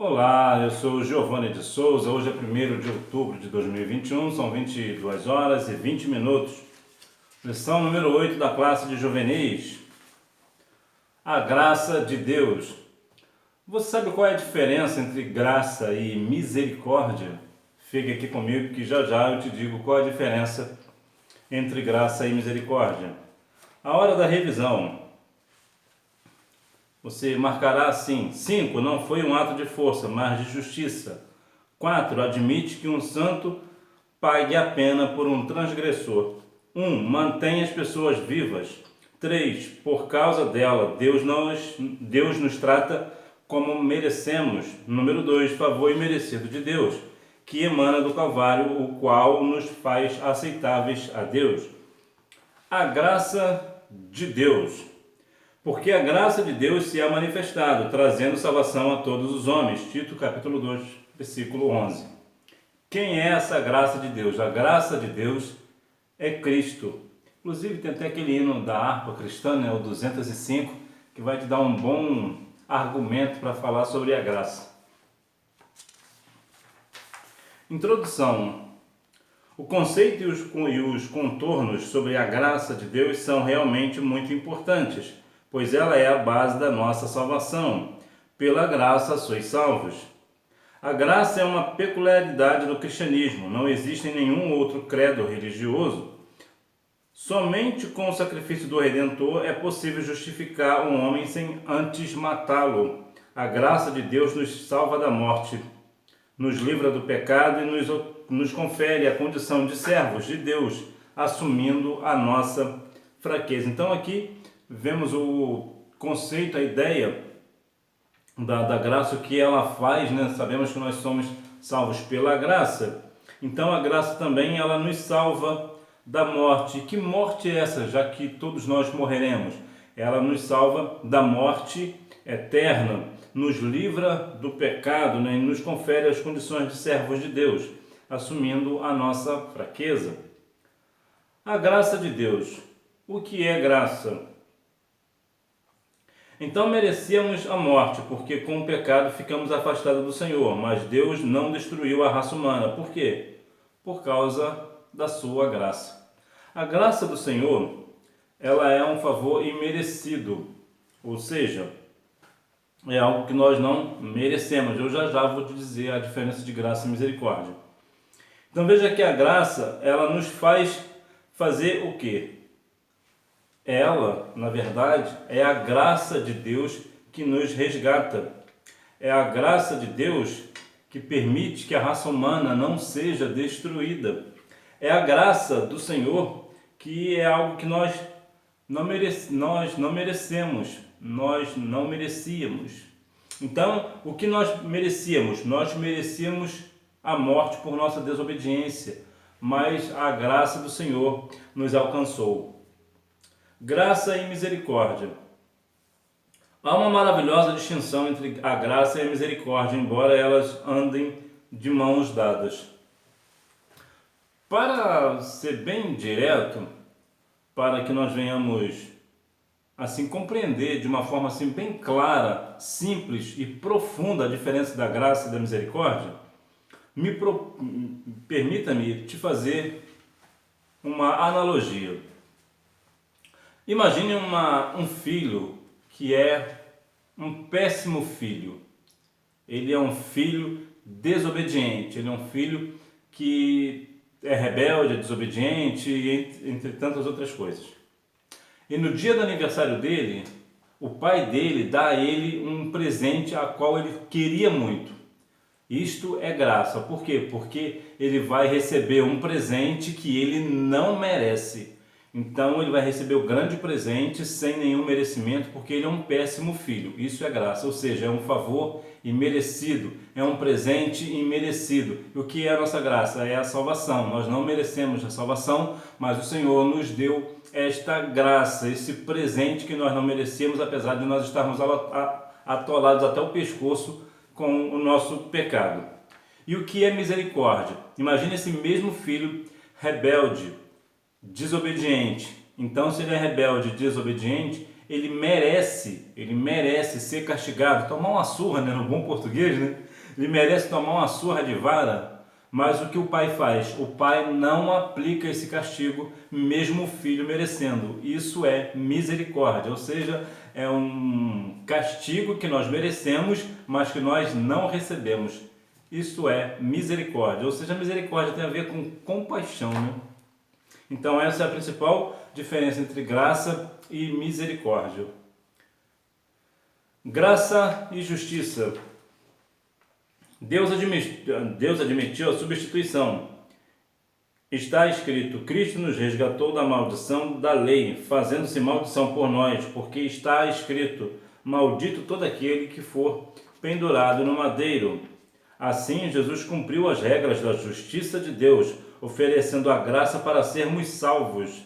Olá, eu sou o Giovanni de Souza. Hoje é 1º de outubro de 2021, são 22 horas e 20 minutos. Lição número 8 da classe de juvenis. A graça de Deus. Você sabe qual é a diferença entre graça e misericórdia? Fique aqui comigo que já eu te digo qual é a diferença entre graça e misericórdia. A hora da revisão. Você marcará assim: 5. Não foi um ato de força, mas de justiça. 4. Admite que um santo pague a pena por um transgressor. 1. Mantém as pessoas vivas. 3. Por causa dela, Deus nos trata como merecemos. Número 2. Favor imerecido de Deus, que emana do Calvário, o qual nos faz aceitáveis a Deus. A graça de Deus. Porque a graça de Deus se é manifestado, trazendo salvação a todos os homens. Tito capítulo 2, versículo 11. Quem é essa graça de Deus? A graça de Deus é Cristo. Inclusive tem até aquele hino da harpa cristã, o 205, que vai te dar um bom argumento para falar sobre a graça. Introdução. O conceito e os contornos sobre a graça de Deus são realmente muito importantes, pois ela é a base da nossa salvação. Pela graça sois salvos. A graça é uma peculiaridade do cristianismo. Não existe nenhum outro credo religioso. Somente com o sacrifício do Redentor é possível justificar um homem sem antes matá-lo. A graça de Deus nos salva da morte, nos livra do pecado e nos confere a condição de servos de Deus, assumindo a nossa fraqueza. Então aqui vemos o conceito, a ideia da graça, o que ela faz, Sabemos que nós somos salvos pela graça. Então a graça também, ela nos salva da morte. Que morte é essa, já que todos nós morreremos? Ela nos salva da morte eterna, nos livra do pecado, e nos confere as condições de servos de Deus, assumindo a nossa fraqueza. A graça de Deus. O que é graça? Então merecíamos a morte, porque com o pecado ficamos afastados do Senhor, mas Deus não destruiu a raça humana. Por quê? Por causa da sua graça. A graça do Senhor, ela é um favor imerecido, ou seja, é algo que nós não merecemos. Eu já vou te dizer a diferença de graça e misericórdia. Então veja que a graça, ela nos faz fazer o quê? Ela, na verdade, é a graça de Deus que nos resgata. É a graça de Deus que permite que a raça humana não seja destruída. É a graça do Senhor que é algo que nós não merecemos, nós não merecíamos. Então, o que nós merecíamos? Nós merecíamos a morte por nossa desobediência, mas a graça do Senhor nos alcançou. Graça e misericórdia. Há uma maravilhosa distinção entre a graça e a misericórdia, embora elas andem de mãos dadas. Para ser bem direto, para que nós venhamos assim compreender de uma forma assim bem clara, simples e profunda a diferença da graça e da misericórdia, permita-me te fazer uma analogia. Imagine um filho que é um péssimo filho. Ele é um filho desobediente, ele é um filho que é rebelde, é desobediente, entre tantas outras coisas. E no dia do aniversário dele, o pai dele dá a ele um presente a qual ele queria muito. Isto é graça. Por quê? Porque ele vai receber um presente que ele não merece. Então ele vai receber o grande presente sem nenhum merecimento, porque ele é um péssimo filho. Isso é graça, ou seja, é um favor imerecido, é um presente imerecido. E o que é a nossa graça? É a salvação. Nós não merecemos a salvação, mas o Senhor nos deu esta graça, esse presente que nós não merecemos, apesar de nós estarmos atolados até o pescoço com o nosso pecado. E o que é misericórdia? Imagine esse mesmo filho rebelde, desobediente. Então, se ele é rebelde, desobediente, ele merece ser castigado, tomar uma surra, no bom português, Ele merece tomar uma surra de vara, mas o que o pai faz? O pai não aplica esse castigo, mesmo o filho merecendo. Isso é misericórdia, ou seja, é um castigo que nós merecemos, mas que nós não recebemos. Isso é misericórdia, ou seja, a misericórdia tem a ver com compaixão, né? Então essa é a principal diferença entre graça e misericórdia. Graça e justiça. Deus admitiu a substituição. Está escrito: Cristo nos resgatou da maldição da lei, fazendo-se maldição por nós, porque está escrito: maldito todo aquele que for pendurado no madeiro. Assim, Jesus cumpriu as regras da justiça de Deus, oferecendo a graça para sermos salvos.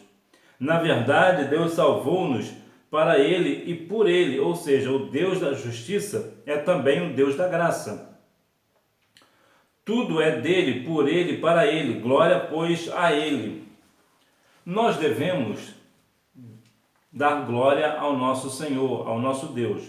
Na verdade, Deus salvou-nos para Ele e por Ele, ou seja, o Deus da justiça é também o Deus da graça. Tudo é dele, por ele, para ele. Glória, pois, a ele. Nós devemos dar glória ao nosso Senhor, ao nosso Deus.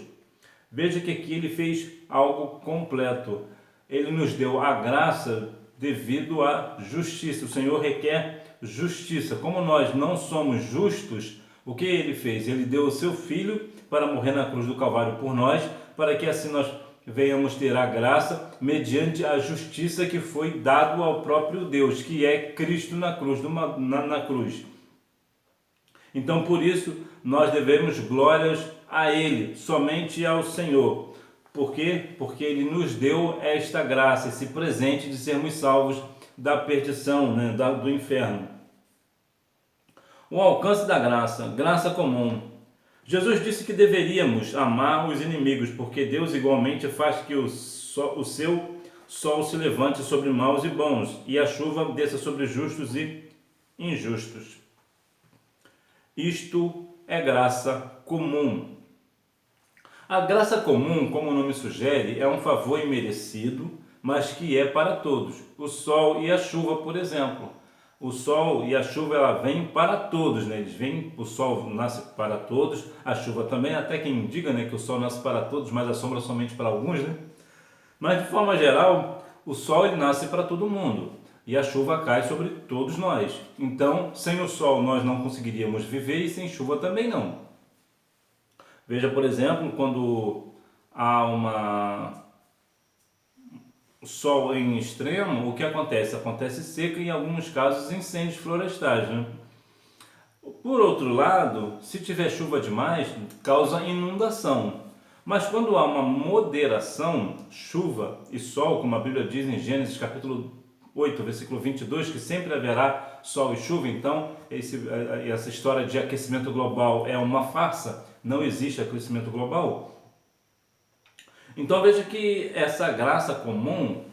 Veja que aqui ele fez algo completo. Ele nos deu a graça devido à justiça. O Senhor requer justiça. Como nós não somos justos, o que ele fez? Ele deu o seu Filho para morrer na cruz do Calvário por nós, para que assim nós venhamos ter a graça mediante a justiça que foi dado ao próprio Deus, que é Cristo na cruz, na cruz. Então, por isso, nós devemos glórias a Ele, somente ao Senhor. Por quê? Porque Ele nos deu esta graça, esse presente de sermos salvos da perdição, né, do inferno. O alcance da graça, graça comum. Jesus disse que deveríamos amar os inimigos, porque Deus igualmente faz que o seu sol se levante sobre maus e bons, e a chuva desça sobre justos e injustos. Isto é graça comum. A graça comum, como o nome sugere, é um favor imerecido, mas que é para todos. O sol e a chuva, por exemplo. O sol e a chuva, ela vem para todos, né? O sol nasce para todos, a chuva também, até quem diga, né, que o sol nasce para todos, mas a sombra somente para alguns, né? Mas de forma geral, o sol ele nasce para todo mundo e a chuva cai sobre todos nós. Então, sem o sol nós não conseguiríamos viver e sem chuva também não. Veja, por exemplo, quando há sol em extremo, o que acontece? Acontece seca e em alguns casos incêndios florestais, né? Por outro lado, se tiver chuva demais, causa inundação. Mas quando há uma moderação, chuva e sol, como a Bíblia diz em Gênesis capítulo 8, versículo 22, que sempre haverá sol e chuva, então essa história de aquecimento global é uma farsa, não existe aquecimento global. Então veja que essa graça comum,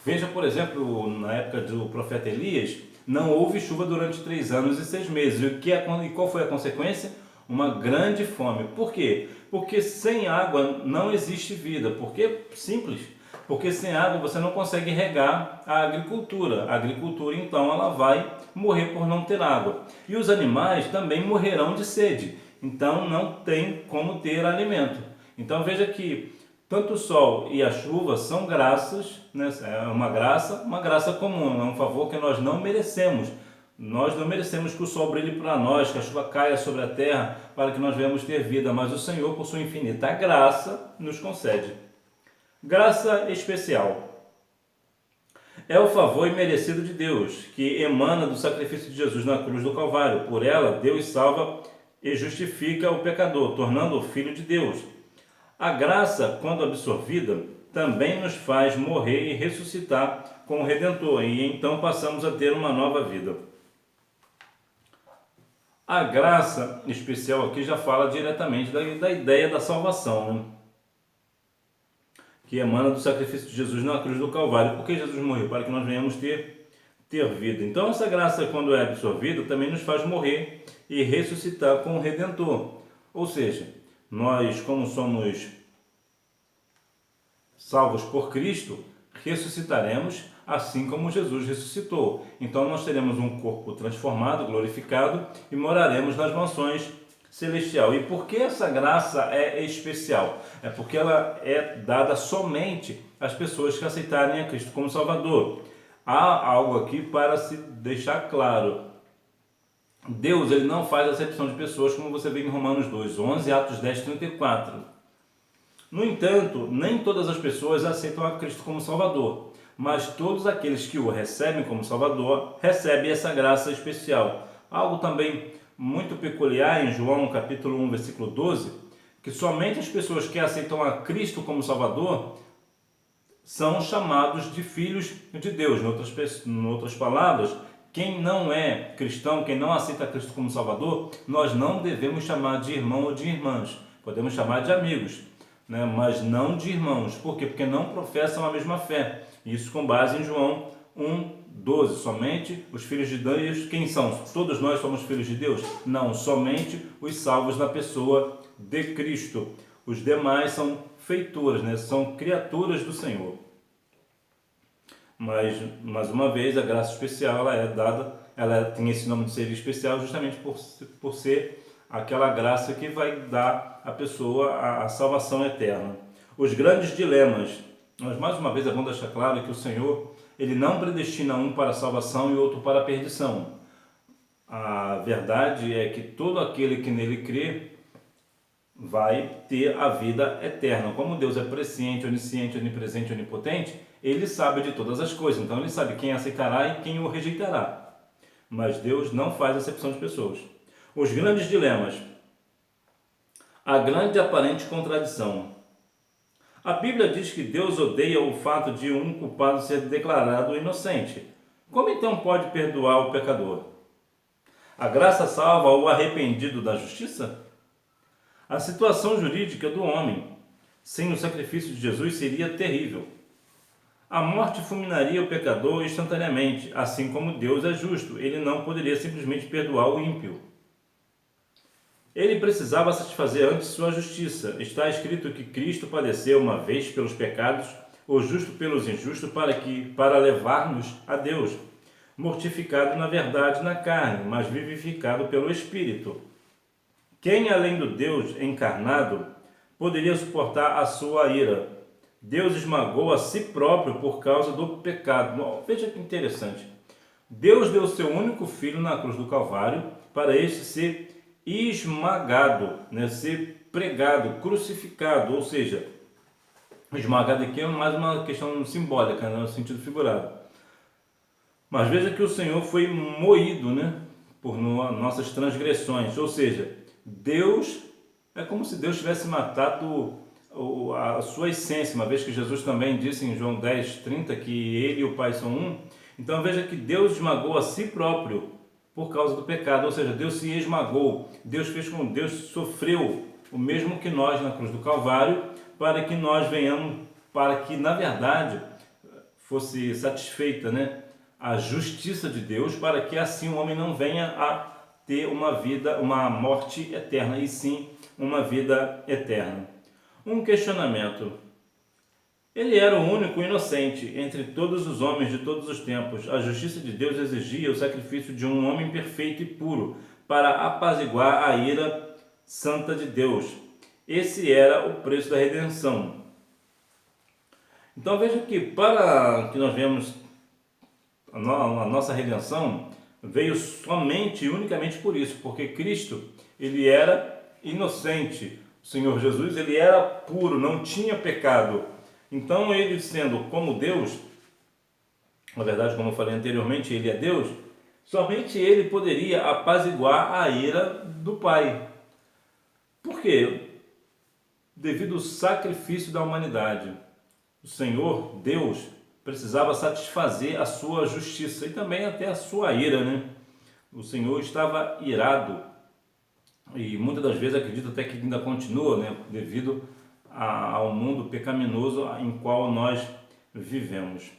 veja por exemplo, na época do profeta Elias, não houve chuva durante 3 anos e 6 meses. E qual foi a consequência? Uma grande fome. Por quê? Porque sem água não existe vida. Por quê? Simples. Porque sem água você não consegue regar a agricultura. A agricultura então ela vai morrer por não ter água. E os animais também morrerão de sede. Então não tem como ter alimento. Então veja que tanto o sol e a chuva são graças, né? É uma graça comum, é um favor que nós não merecemos. Nós não merecemos que o sol brilhe para nós, que a chuva caia sobre a terra para que nós venhamos ter vida, mas o Senhor, por sua infinita graça, nos concede. Graça especial. É o favor imerecido de Deus, que emana do sacrifício de Jesus na cruz do Calvário. Por ela, Deus salva e justifica o pecador, tornando-o filho de Deus. A graça, quando absorvida, também nos faz morrer e ressuscitar com o Redentor, e então passamos a ter uma nova vida. A graça especial aqui já fala diretamente da ideia da salvação, né? Que emana do sacrifício de Jesus na cruz do Calvário. Por que Jesus morreu? Para que nós venhamos ter vida. Então essa graça, quando é absorvida, também nos faz morrer e ressuscitar com o Redentor. Ou seja, nós, como somos salvos por Cristo, ressuscitaremos assim como Jesus ressuscitou. Então nós teremos um corpo transformado, glorificado e moraremos nas mansões celestial. E por que essa graça é especial? É porque ela é dada somente às pessoas que aceitarem a Cristo como Salvador. Há algo aqui para se deixar claro. Deus, ele não faz acepção de pessoas, como você vê em Romanos 2:11 e Atos 10:34. No entanto, nem todas as pessoas aceitam a Cristo como Salvador, mas todos aqueles que o recebem como Salvador recebem essa graça especial. Algo também muito peculiar em João capítulo 1, versículo 12, que somente as pessoas que aceitam a Cristo como Salvador são chamados de filhos de Deus. Em outras palavras, quem não é cristão, quem não aceita Cristo como Salvador, nós não devemos chamar de irmão ou de irmãs. Podemos chamar de amigos, né? Mas não de irmãos. Por quê? Porque não professam a mesma fé. Isso com base em João 1:12. Somente os filhos de Deus, quem são? Todos nós somos filhos de Deus? Não, somente os salvos na pessoa de Cristo. Os demais são feituras, né? São criaturas do Senhor. Mas, mais uma vez, a graça especial ela é dada, ela tem esse nome de ser especial justamente por ser aquela graça que vai dar à pessoa a salvação eterna. Os grandes dilemas. Mas, mais uma vez, é bom deixar claro que o Senhor, ele não predestina um para a salvação e outro para a perdição. A verdade é que todo aquele que nele crê vai ter a vida eterna. Como Deus é presciente, onisciente, onipresente, onipotente, ele sabe de todas as coisas. Então ele sabe quem aceitará e quem o rejeitará. Mas Deus não faz acepção de pessoas. Os grandes dilemas. A grande e aparente contradição. A Bíblia diz que Deus odeia o fato de um culpado ser declarado inocente. Como então pode perdoar o pecador? A graça salva o arrependido da justiça? A situação jurídica do homem sem o sacrifício de Jesus seria terrível. A morte fulminaria o pecador instantaneamente, assim como Deus é justo, ele não poderia simplesmente perdoar o ímpio. Ele precisava satisfazer antes sua justiça. Está escrito que Cristo padeceu uma vez pelos pecados, o justo pelos injustos, para levar-nos a Deus, mortificado na verdade na carne, mas vivificado pelo Espírito. Quem, além do Deus encarnado, poderia suportar a sua ira? Deus esmagou a si próprio por causa do pecado. Veja que interessante. Deus deu seu único filho na cruz do Calvário para este ser esmagado, né? Ser pregado, crucificado, ou seja, esmagado aqui é mais uma questão simbólica, né? No sentido figurado. Mas veja que o Senhor foi moído, né? Por nossas transgressões, ou seja, Deus, é como se Deus tivesse matado a sua essência, uma vez que Jesus também disse em João 10:30 que ele e o Pai são um. Então veja que Deus esmagou a si próprio por causa do pecado, ou seja, Deus se esmagou, Deus sofreu o mesmo que nós na cruz do Calvário, para que nós venhamos, para que na verdade fosse satisfeita, né, a justiça de Deus, para que assim o homem não venha a ter uma morte eterna, e sim uma vida eterna. Um questionamento. Ele era o único inocente entre todos os homens de todos os tempos. A justiça de Deus exigia o sacrifício de um homem perfeito e puro para apaziguar a ira santa de Deus. Esse era o preço da redenção. Então veja que para que nós vemos a nossa redenção, veio somente e unicamente por isso, porque Cristo, ele era inocente. O Senhor Jesus, ele era puro, não tinha pecado. Então ele, sendo como Deus, na verdade, como eu falei anteriormente, ele é Deus, somente ele poderia apaziguar a ira do Pai. Por quê? Devido ao sacrifício da humanidade. O Senhor, Deus, precisava satisfazer a sua justiça e também até a sua ira, né? O Senhor estava irado e muitas das vezes acredito até que ainda continua, né? Devido ao mundo pecaminoso em qual nós vivemos.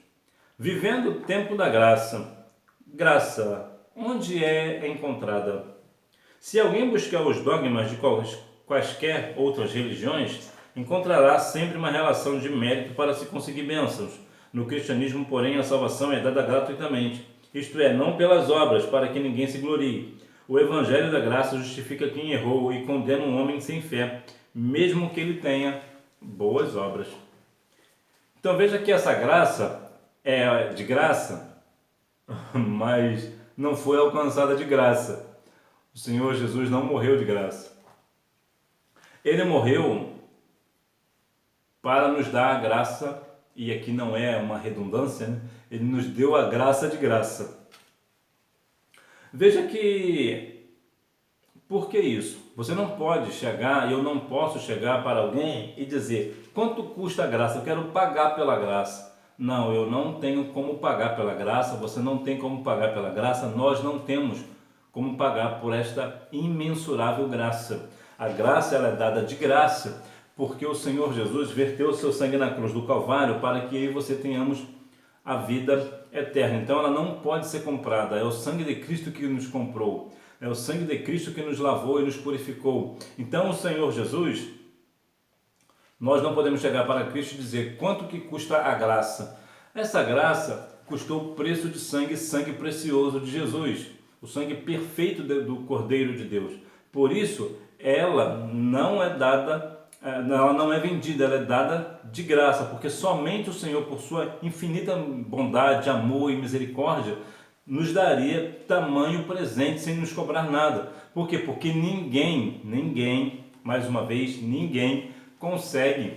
Vivendo o tempo da graça. Graça, onde é encontrada? Se alguém buscar os dogmas de quaisquer outras religiões, encontrará sempre uma relação de mérito para se conseguir bênçãos. No cristianismo, porém, a salvação é dada gratuitamente, isto é, não pelas obras, para que ninguém se glorie. O Evangelho da graça justifica quem errou e condena um homem sem fé, mesmo que ele tenha boas obras. Então veja que essa graça é de graça, mas não foi alcançada de graça. O Senhor Jesus não morreu de graça. Ele morreu para nos dar a graça, e aqui não é uma redundância, né? Ele nos deu a graça de graça. Veja que, por que isso? Você não pode chegar, eu não posso chegar para alguém e dizer, quanto custa a graça? Eu quero pagar pela graça. Não, eu não tenho como pagar pela graça, você não tem como pagar pela graça, nós não temos como pagar por esta imensurável graça. A graça ela é dada de graça, porque o Senhor Jesus verteu o seu sangue na cruz do Calvário para que eu e você tenhamos a vida eterna. Então ela não pode ser comprada, é o sangue de Cristo que nos comprou, é o sangue de Cristo que nos lavou e nos purificou. Então o Senhor Jesus, nós não podemos chegar para Cristo e dizer quanto que custa a graça. Essa graça custou o preço de sangue, sangue precioso de Jesus, o sangue perfeito do Cordeiro de Deus. Por isso, ela não é dada, ela não é vendida, ela é dada de graça, porque somente o Senhor, por sua infinita bondade, amor e misericórdia, nos daria tamanho presente sem nos cobrar nada. Por quê? Porque ninguém, mais uma vez, ninguém consegue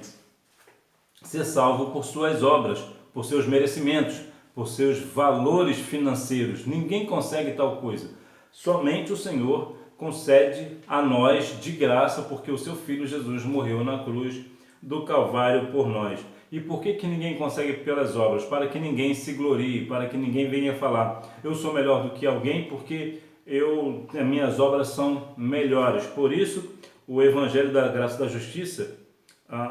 ser salvo por suas obras, por seus merecimentos, por seus valores financeiros. Ninguém consegue tal coisa. Somente o Senhor concede a nós de graça, porque o seu Filho Jesus morreu na cruz do Calvário por nós. E por que ninguém consegue pelas obras? Para que ninguém se glorie, para que ninguém venha falar, eu sou melhor do que alguém porque as minhas obras são melhores. Por isso, o Evangelho da Graça e da Justiça,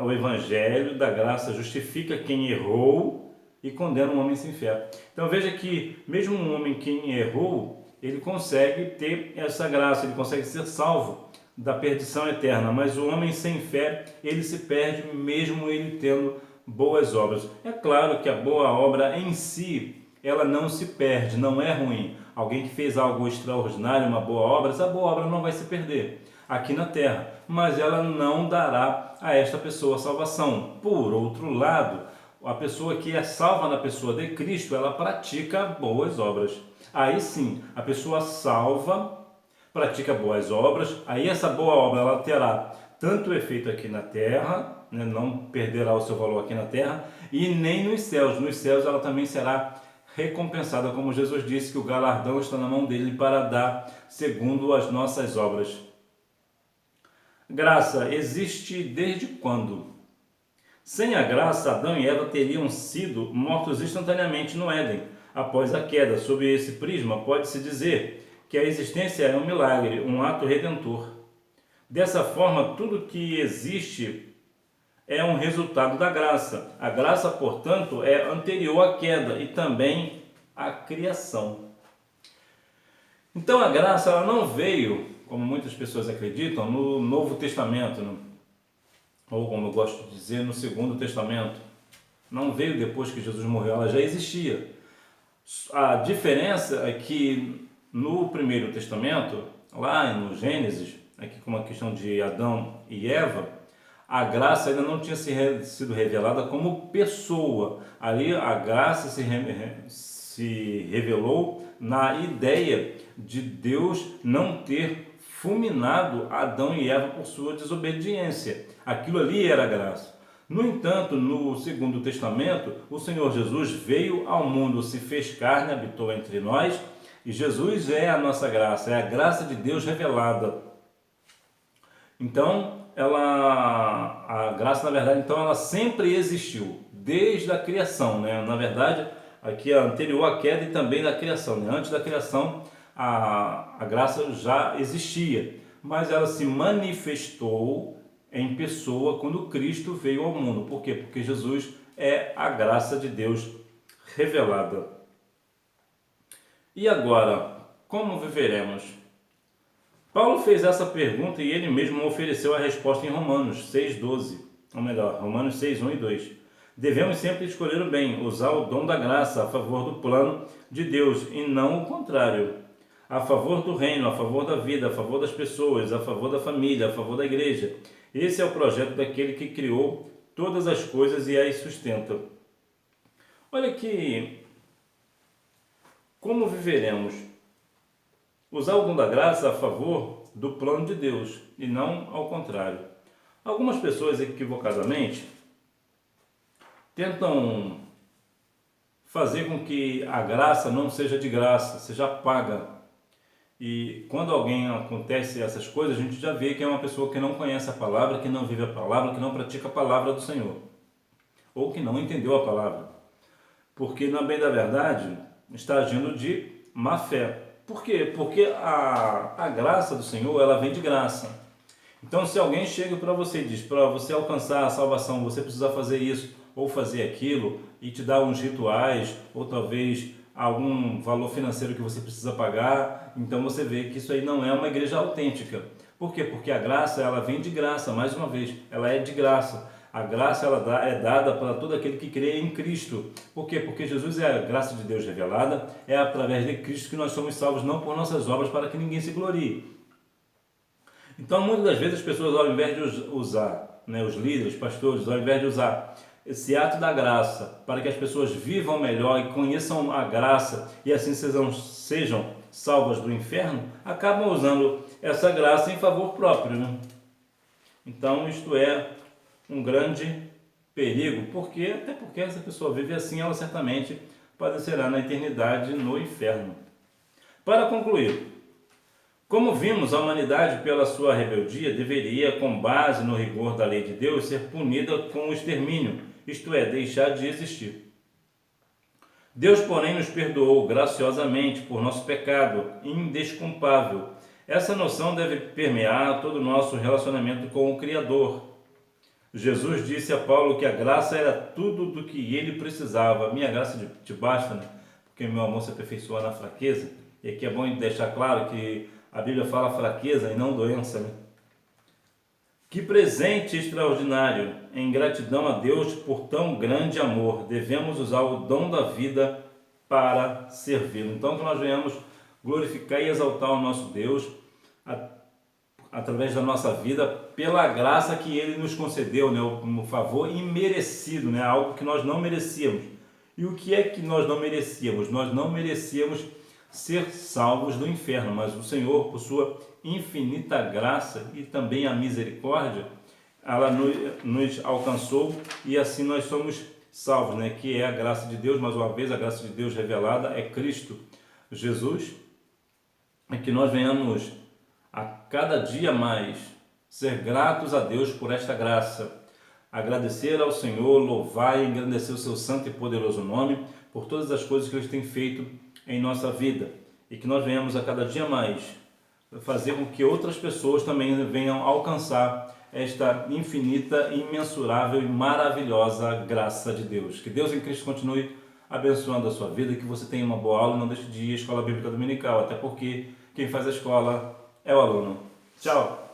o Evangelho da Graça justifica quem errou e condena um homem sem fé. Então veja que mesmo um homem que errou, ele consegue ter essa graça, ele consegue ser salvo da perdição eterna, mas o homem sem fé, ele se perde mesmo ele tendo boas obras. É claro que a boa obra em si, ela não se perde, não é ruim. Alguém que fez algo extraordinário, uma boa obra, essa boa obra não vai se perder aqui na terra, mas ela não dará a esta pessoa salvação. Por outro lado, a pessoa que é salva na pessoa de Cristo, ela pratica boas obras. Aí sim, a pessoa salva, pratica boas obras, aí essa boa obra ela terá tanto efeito aqui na terra, né, não perderá o seu valor aqui na terra, e nem nos céus. Nos céus ela também será recompensada, como Jesus disse, que o galardão está na mão dele para dar segundo as nossas obras. Graça existe desde quando? Sem a graça, Adão e Eva teriam sido mortos instantaneamente no Éden, após a queda. Sob esse prisma, pode-se dizer que a existência é um milagre, um ato redentor. Dessa forma, tudo que existe é um resultado da graça. A graça, portanto, é anterior à queda e também à criação. Então a graça ela não veio, como muitas pessoas acreditam, no Novo Testamento, ou como eu gosto de dizer, no Segundo Testamento. Não veio depois que Jesus morreu, ela já existia. A diferença é que no Primeiro Testamento, lá no Gênesis, aqui com a questão de Adão e Eva, a graça ainda não tinha sido revelada como pessoa. Ali a graça se revelou na ideia de Deus não ter fulminado Adão e Eva por sua desobediência. Aquilo ali era graça. No entanto, no Segundo Testamento, o Senhor Jesus veio ao mundo, se fez carne, habitou entre nós, e Jesus é a nossa graça, é a graça de Deus revelada. Então, a graça, na verdade, então, ela sempre existiu, desde a criação, né? Na verdade, aqui é anterior à queda e também da criação, né? Antes da criação, a graça já existia, mas ela se manifestou em pessoa quando Cristo veio ao mundo. Por quê? Porque Jesus é a graça de Deus revelada. E agora, como viveremos? Paulo fez essa pergunta e ele mesmo ofereceu a resposta em Romanos 6,12, ou melhor, Romanos 6, 1 e 2. Devemos sempre escolher o bem, usar o dom da graça a favor do plano de Deus e não o contrário. a favor do reino, a favor da vida, a favor das pessoas, a favor da família, a favor da igreja. Esse é o projeto daquele que criou todas as coisas e as sustenta. Olha que como viveremos? Usar o dom da graça a favor do plano de Deus e não ao contrário. Algumas pessoas equivocadamente tentam fazer com que a graça não seja de graça, seja paga. E quando alguém acontece essas coisas, a gente já vê que é uma pessoa que não conhece a palavra, que não vive a palavra, que não pratica a palavra do Senhor, ou que não entendeu a palavra. Porque, na bem da verdade, está agindo de má fé. Por quê? Porque a graça do Senhor, ela vem de graça. Então, se alguém chega para você e diz, para você alcançar a salvação, você precisa fazer isso ou fazer aquilo, e te dá uns rituais, ou talvez algum valor financeiro que você precisa pagar, então você vê que isso aí não é uma igreja autêntica. Por quê? Porque a graça, ela vem de graça, mais uma vez, ela é de graça. A graça é dada para todo aquele que crê em Cristo. Por quê? Porque Jesus é a graça de Deus revelada, é através de Cristo que nós somos salvos, não por nossas obras, para que ninguém se glorie. Então, muitas das vezes as pessoas, ao invés de usar, os líderes, pastores, ao invés de usar esse ato da graça para que as pessoas vivam melhor e conheçam a graça e assim sejam salvas do inferno, acabam usando essa graça em favor próprio, né? Então, isto é um grande perigo, até porque essa pessoa vive assim, ela certamente padecerá na eternidade no inferno. Para concluir, como vimos, a humanidade, pela sua rebeldia, deveria, com base no rigor da lei de Deus, ser punida com o extermínio, isto é, deixar de existir. Deus, porém, nos perdoou graciosamente por nosso pecado indesculpável. Essa noção deve permear todo o nosso relacionamento com o Criador. Jesus disse a Paulo que a graça era tudo do que ele precisava. Minha graça te basta, né? Porque meu amor se aperfeiçoa na fraqueza. E aqui é bom deixar claro que a Bíblia fala fraqueza e não doença, né? Que presente extraordinário! Em gratidão a Deus por tão grande amor, devemos usar o dom da vida para servi-lo. Então, que nós venhamos glorificar e exaltar o nosso Deus através da nossa vida, pela graça que Ele nos concedeu, um favor imerecido, algo que nós não merecíamos. E o que é que nós não merecíamos? Nós não merecíamos ser salvos do inferno, mas o Senhor, por sua infinita graça e também a misericórdia, ela nos alcançou e assim nós somos salvos, que é a graça de Deus. Mais uma vez, a graça de Deus revelada é Cristo Jesus, e que nós venhamos a cada dia mais ser gratos a Deus por esta graça, agradecer ao Senhor, louvar e engrandecer o seu santo e poderoso nome por todas as coisas que Ele tem feito em nossa vida, e que nós venhamos a cada dia mais fazer com que outras pessoas também venham alcançar esta infinita, imensurável e maravilhosa graça de Deus. Que Deus em Cristo continue abençoando a sua vida, que você tenha uma boa aula e não deixe de ir à Escola Bíblica Dominical, até porque quem faz a escola é o aluno. Tchau!